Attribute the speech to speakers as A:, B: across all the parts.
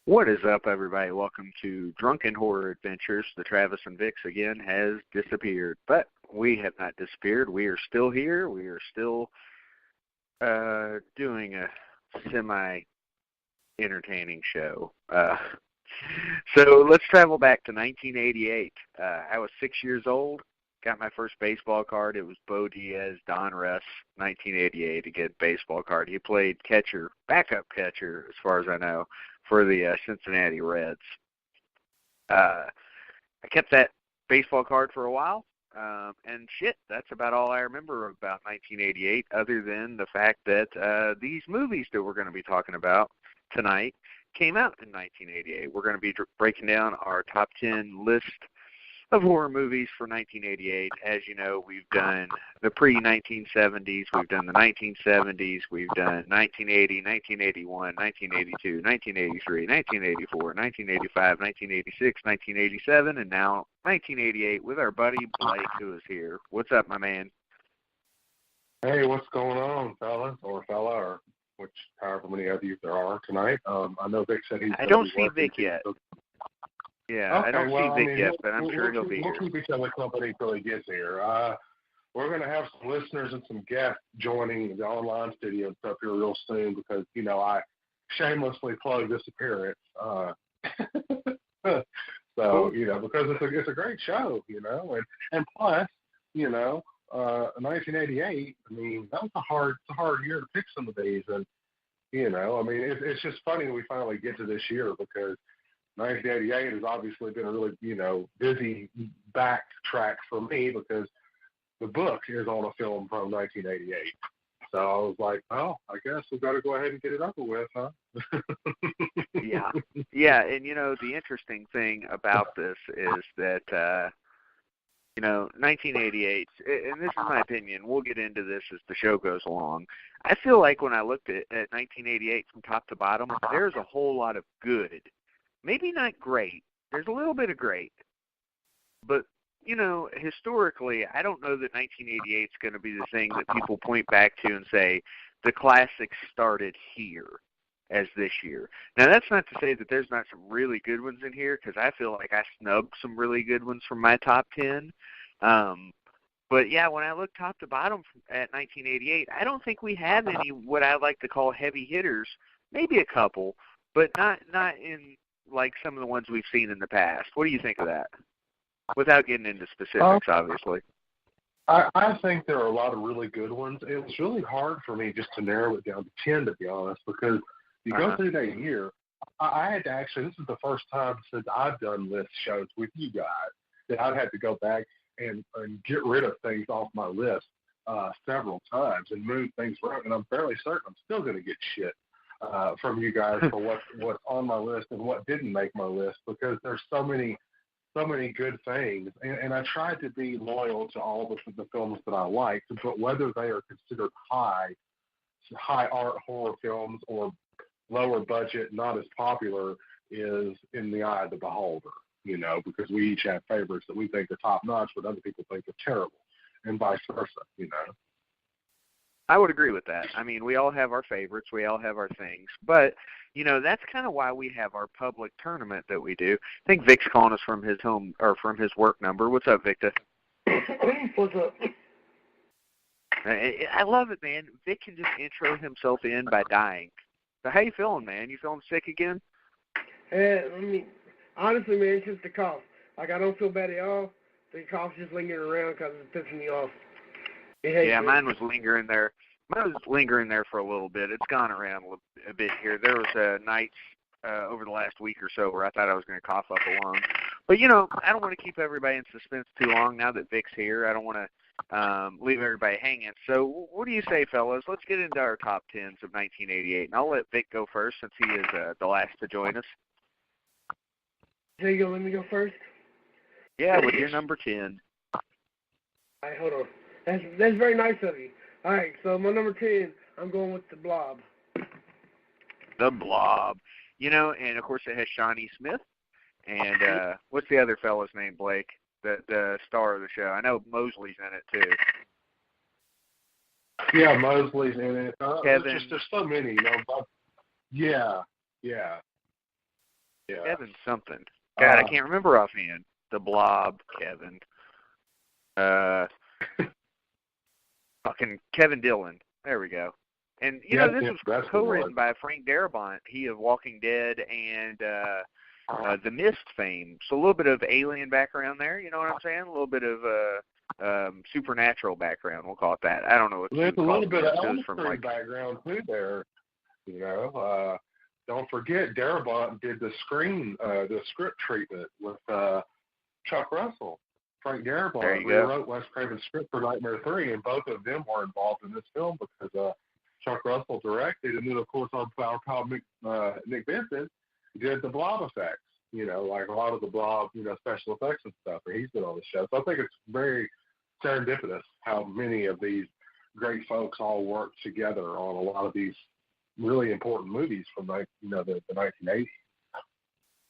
A: What is up, everybody? Welcome to Drunken Horror Adventures. The Travis and Vix again has disappeared, but we have not disappeared. We are still here. We are still doing a semi-entertaining show. So let's travel back to 1988. I was 6 years old. Got my first baseball card. It was Bo Diaz, Donruss, 1988. Again, baseball card. He played catcher, backup catcher, as far as I know, for the Cincinnati Reds. I kept that baseball card for a while, and that's about all I remember about 1988, other than the fact that these movies that we're going to be talking about tonight came out in 1988. We're going to be breaking down our top 10 list of horror movies for 1988. As you know, we've done the pre-1970s, we've done the 1970s, we've done 1980, 1981, 1982, 1983, 1984, 1985, 1986, 1987, and now 1988 with our buddy Blake, who is here. What's up, my man?
B: Hey, what's going on, fella, or which however many of you there are tonight? I know Vic said he's.
A: I don't see Vic yet.
B: So...
A: Yeah,
B: okay,
A: I don't see Vic yet, but I'm sure he'll be here.
B: We'll keep each other company till he gets here. We're going to have some listeners and some guests joining the online studio up here real soon because, you know, I shamelessly plug this appearance. So, you know, because it's a great show, you know, and plus, you know, 1988, I mean, that was a hard year to pick some of these. And, you know, I mean, it's just funny that we finally get to this year because 1988 has obviously been a really, you know, busy backtrack for me because the book is on a film from 1988. So I was like, oh, I guess we've got to go ahead and get it over with, huh?
A: Yeah, and, you know, the interesting thing about this is that, you know, 1988, and this is my opinion, we'll get into this as the show goes along. I feel like when I looked at 1988 from top to bottom, there's a whole lot of good. Maybe not great. There's a little bit of great. But, you know, historically, I don't know that 1988 is going to be the thing that people point back to and say, the classics started here as this year. Now, that's not to say that there's not some really good ones in here, because I feel like I snubbed some really good ones from my top 10. But, yeah, when I look top to bottom at 1988, I don't think we have any what I like to call heavy hitters. Maybe a couple, but not in like some of the ones we've seen in the past. What do you think of that? Without getting into specifics, obviously.
B: I think there are a lot of really good ones. It was really hard for me just to narrow it down to 10, to be honest, because you go through that year, I had to actually, this is the first time since I've done list shows with you guys that I've had to go back and get rid of things off my list several times and move things around, and I'm fairly certain I'm still going to get shit from you guys for what's on my list and what didn't make my list because there's so many good things. And I tried to be loyal to all the films that I liked, but whether they are considered high art horror films or lower budget, not as popular, is in the eye of the beholder, you know, because we each have favorites that we think are top notch, but other people think are terrible, and vice versa, you know.
A: I would agree with that. I mean, we all have our favorites. We all have our things. But, you know, that's kind of why we have our public tournament that we do. I think Vic's calling us from his home or from his work number. What's up, Victor?
C: What's up?
A: I love it, man. Vic can just intro himself in by dying. So how you feeling, man? You feeling sick again?
C: I mean, honestly, man, it's just the cough. Like, I don't feel bad at all. The cough's just lingering around because it's pissing me off.
A: Yeah, mine was lingering there. Mine was lingering there for a little bit. It's gone around a bit here. There was nights over the last week or so where I thought I was going to cough up a lung. But, you know, I don't want to keep everybody in suspense too long now that Vic's here. I don't want to leave everybody hanging. So what do you say, fellas? Let's get into our top 10s of 1988. And I'll let Vic go first since he is the last to join us.
C: There you go. Let me go first?
A: Yeah, with your number 10.
C: All right, hold on. That's very nice of you. All right, so my number 10, I'm going with The Blob.
A: The Blob. You know, and, of course, it has Shawnee Smith. And what's the other fella's name, Blake? The star of the show. I know Mosley's in it, too.
B: Yeah, Mosley's in it.
A: Kevin.
B: There's so many, you know. Yeah. Yeah.
A: Kevin something. God, I can't remember offhand. The Blob, Kevin. Fucking Kevin Dillon. There we go. And, this was co-written by Frank Darabont, he of Walking Dead and The Mist fame. So a little bit of alien background there, you know what I'm saying? A little bit of supernatural background, we'll call it that. I don't know what
B: There's a little bit of Elm
A: from
B: Street background, too, there. Don't forget, Darabont did the script treatment with Chuck Russell. Frank Darabont rewrote Wes Craven's script for Nightmare 3, and both of them were involved in this film because Chuck Russell directed, and then, of course, our pal Nick Benson did the Blob effects, like a lot of the Blob, special effects and stuff, and he's been on the show. So I think it's very serendipitous how many of these great folks all work together on a lot of these really important movies from, the 1980s.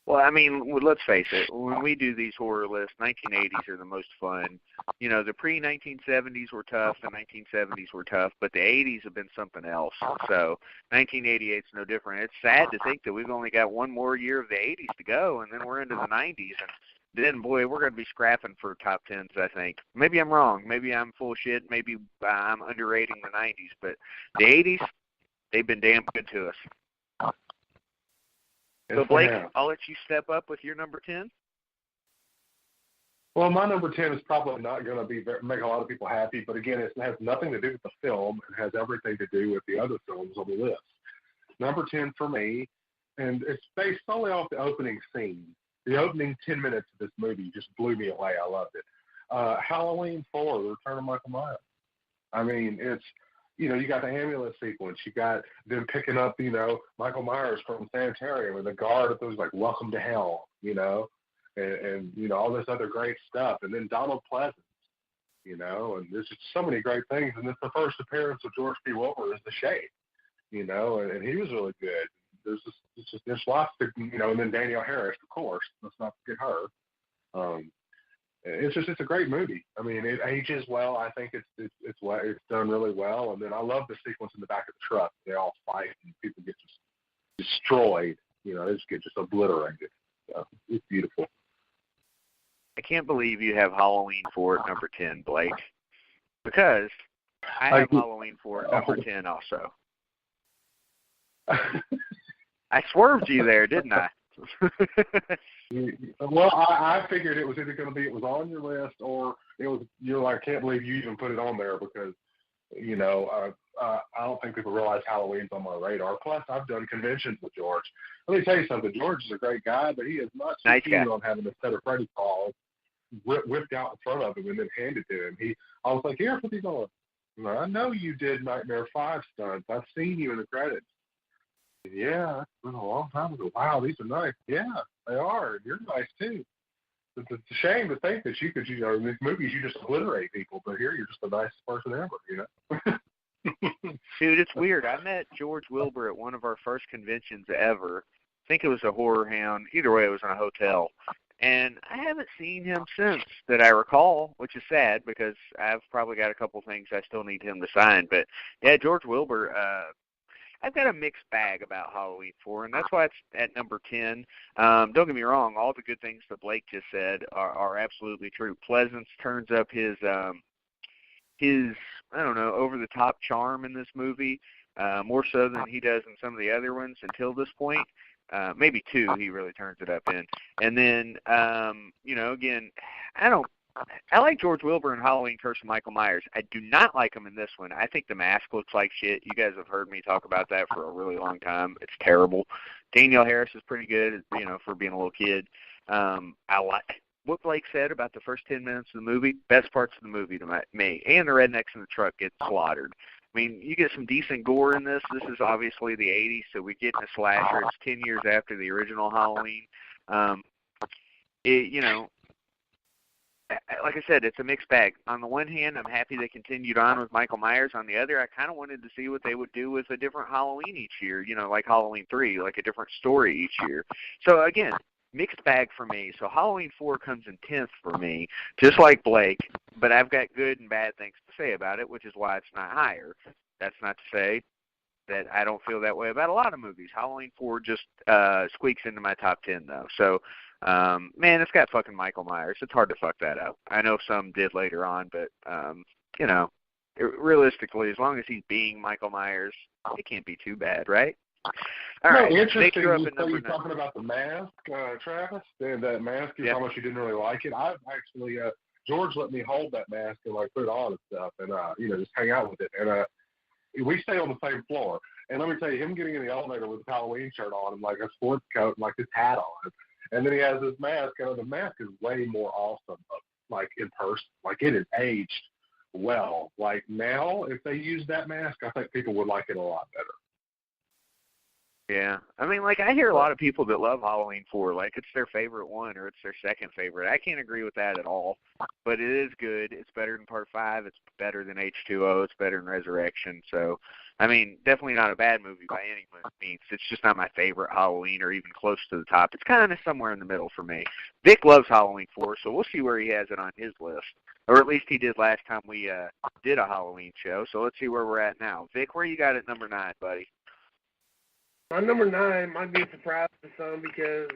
A: Well, I mean, let's face it. When we do these horror lists, 1980s are the most fun. The pre-1970s were tough, the 1970s were tough, but the 80s have been something else. So 1988 is no different. It's sad to think that we've only got one more year of the 80s to go, and then we're into the 90s. And then, boy, we're going to be scrapping for top 10s, I think. Maybe I'm wrong. Maybe I'm full shit. Maybe I'm underrating the 90s. But the 80s, they've been damn good to us. So, Blake, I'll let you step up with your number 10.
B: Well, my number 10 is probably not going to make a lot of people happy, but again, it has nothing to do with the film. It has everything to do with the other films on the list. Number 10 for me, and it's based solely off the opening scene. The opening 10 minutes of this movie just blew me away. I loved it. Halloween 4, The Return of Michael Myers. I mean, it's, you got the ambulance sequence. You got them picking up, Michael Myers from sanitarium, and the guard was like, "Welcome to hell," and all this other great stuff. And then Donald Pleasence, and there's just so many great things. And it's the first appearance of George P. Wilbur as the Shade, and he was really good. There's lots to, and then Danielle Harris, of course. Let's not forget her. It's a great movie. I mean, it ages well. I think it's done really well. And then I love the sequence in the back of the truck. They all fight and people get just destroyed. They just get obliterated. So it's beautiful.
A: I can't believe you have Halloween 4 at number 10, Blake, because I have Halloween 4 at number 10 also. I swerved you there, didn't I?
B: Well, I figured it was either going to be it was on your list or it was you're like, I can't believe you even put it on there because I don't think people realize Halloween's on my radar. Plus, I've done conventions with George. Let me tell you something. George is a great guy, but he is not so keen on having a set of Freddy calls whipped out in front of him and then handed to him. I was like, here, put these on. I know you did Nightmare 5 stunts. I've seen you in the credits. Yeah, it's been a long time ago. Wow, these are nice. Yeah, they are. You're nice too. It's a shame to think that you could, in these movies you just obliterate people, but here you're just the nicest person ever,
A: Dude, it's weird. I met George Wilbur at one of our first conventions ever. I think it was a Horror Hound. Either way, it was in a hotel. And I haven't seen him since that I recall, which is sad because I've probably got a couple things I still need him to sign. But, yeah, George Wilbur, I've got a mixed bag about Halloween 4, and that's why it's at number 10. Don't get me wrong, all the good things that Blake just said are absolutely true. Pleasance turns up his I don't know, over-the-top charm in this movie, more so than he does in some of the other ones until this point. Maybe 2 he really turns it up in. And then, again, I like George Wilbur in Halloween Curse of Michael Myers. I do not like him in this one. I think the mask looks like shit. You guys have heard me talk about that for a really long time. It's terrible. Danielle Harris is pretty good, for being a little kid. I like what Blake said about the first 10 minutes of the movie. Best parts of the movie to me. And the rednecks in the truck get slaughtered. I mean, you get some decent gore in this. This is obviously the 80s, so we get a slasher. It's 10 years after the original Halloween. Like I said, it's a mixed bag. On the one hand, I'm happy they continued on with Michael Myers. On the other, I kind of wanted to see what they would do with a different Halloween each year, like Halloween 3, like a different story each year. So, again, mixed bag for me. So Halloween 4 comes in 10th for me, just like Blake, but I've got good and bad things to say about it, which is why it's not higher. That's not to say that I don't feel that way about a lot of movies. Halloween 4 just squeaks into my top 10, though. So, man, it's got fucking Michael Myers. It's hard to fuck that up. I know some did later on, but, you know, realistically, as long as he's being Michael Myers, it can't be too bad, right? All right.
B: Interesting.
A: You're
B: talking about the mask, Travis, and that mask is how much you didn't really like it. I've actually, George let me hold that mask and like put it on and stuff, and you know, just hang out with it. And we stay on the same floor. And let me tell you, him getting in the elevator with his Halloween shirt on and like a sports coat and like his hat on, and then he has his mask. And the mask is way more awesome, like in person. Like it is aged well. Like now, if they use that mask, I think people would like it a lot better.
A: Yeah. I mean, like, I hear a lot of people that love Halloween 4, like, it's their favorite one or it's their second favorite. I can't agree with that at all, but it is good. It's better than Part 5. It's better than H2O. It's better than Resurrection. So, I mean, definitely not a bad movie by any means. It's just not my favorite Halloween or even close to the top. It's kind of somewhere in the middle for me. Vic loves Halloween 4, so we'll see where he has it on his list. Or at least he did last time we did a Halloween show. So let's see where we're at now. Vic, where you got at number 9, buddy?
C: My number 9 might be a surprise to some because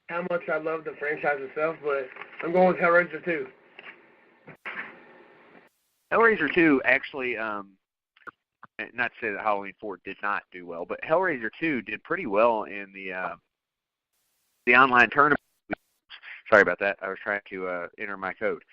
C: how much I love the franchise itself, but I'm going with Hellraiser 2.
A: Hellraiser 2 actually, not to say that Halloween 4 did not do well, but Hellraiser 2 did pretty well in the online tournament. Sorry about that. I was trying to enter my code.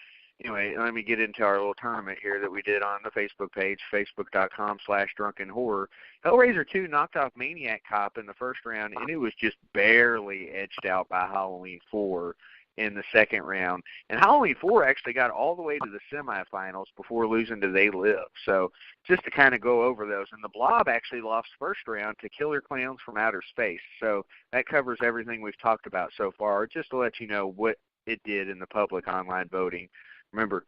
A: Anyway, let me get into our little tournament here that we did on the Facebook page, facebook.com/drunkenhorror. Hellraiser 2 knocked off Maniac Cop in the first round, and it was just barely edged out by Halloween 4 in the second round. And Halloween 4 actually got all the way to the semifinals before losing to They Live. So just to kind of go over those. And the Blob actually lost first round to Killer Clowns from Outer Space. So that covers everything we've talked about so far, just to let you know what it did in the public online voting. Remember,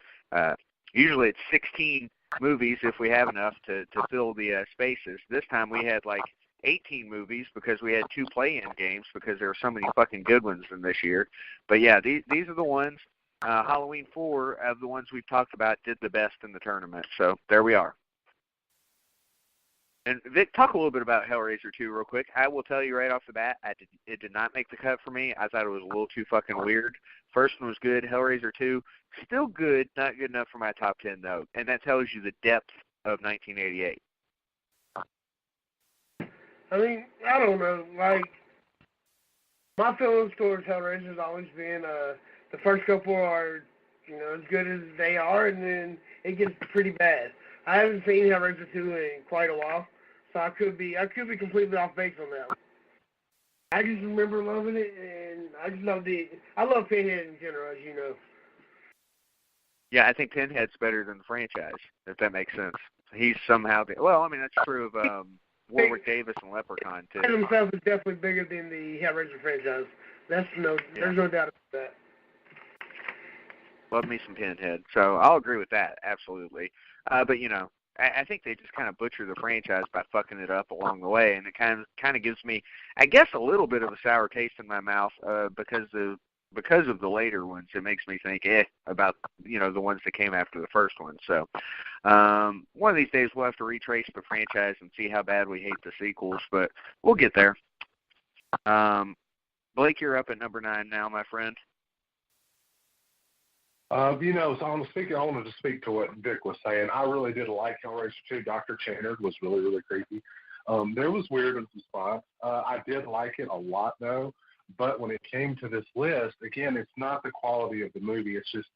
A: usually it's 16 movies if we have enough to fill the spaces. This time we had like 18 movies because we had 2 play-in games because there were so many fucking good ones in this year. But yeah, these are the ones. Halloween 4 of the ones we've talked about did the best in the tournament. So there we are. And Vic, talk a little bit about Hellraiser 2 real quick. I will tell you right off the bat, it did not make the cut for me. I thought it was a little too fucking weird. First one was good. Hellraiser 2, still good, not good enough for my top 10, though. And that tells you the depth of 1988.
C: I mean, I don't know. Like, my feelings towards Hellraiser has always been the first couple are, you know, as good as they are, and then it gets pretty bad. I haven't seen Hellraiser 2 in quite a while, so I could be completely off base on that one. I just remember loving it, and I just loved it. I love Pinhead in general, as you know.
A: Yeah, I think Pinhead's better than the franchise, if that makes sense. He's somehow well, I mean, that's true of Warwick Davis and Leprechaun, too.
C: Pinhead himself is definitely bigger than the Hellraiser franchise. There's no doubt about that.
A: Love me some Pinhead. So I'll agree with that, absolutely. But, you know, I think they just kind of butcher the franchise by fucking it up along the way, and it kind of gives me, I guess, a little bit of a sour taste in my mouth because of the later ones. It makes me think about, you know, the ones that came after the first one. So one of these days we'll have to retrace the franchise and see how bad we hate the sequels, but we'll get there. Blake, you're up at number 9 now, my friend.
B: You know, so I wanted to speak to what Vic was saying. I really did like Hellraiser 2. Dr. Channard was really, really creepy. There was weird in some spots. I did like it a lot, though. But when it came to this list, again, it's not the quality of the movie. It's just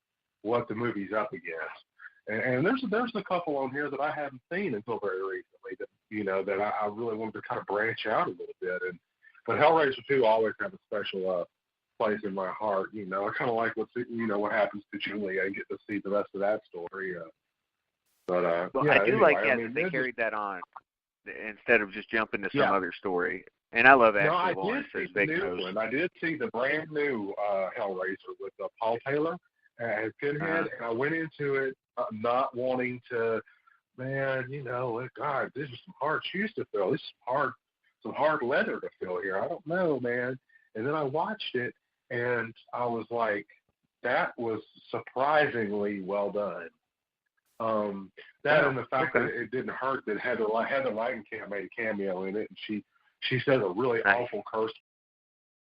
B: what the movie's up against. And there's a couple on here that I haven't seen until very recently that, you know, that I really wanted to kind of branch out a little bit. But Hellraiser 2 always had a special place in my heart. You know, I kind of like what happens to Julia and get to see the rest of that story.
A: Well, yeah, I do like that they carried that on instead of just jumping to some other story. And I love Ashley Lawrence as Big Nose.
B: I did see the brand new Hellraiser with Paul Taylor as Pinhead, and I went into it not wanting to, man, you know, God, this is some hard shoes to fill. This is some hard leather to fill here. I don't know, man. And then I watched it, and I was like, that was surprisingly well done. That and the fact that it didn't hurt that Heather Langenkamp made a cameo in it, and she said a really awful curse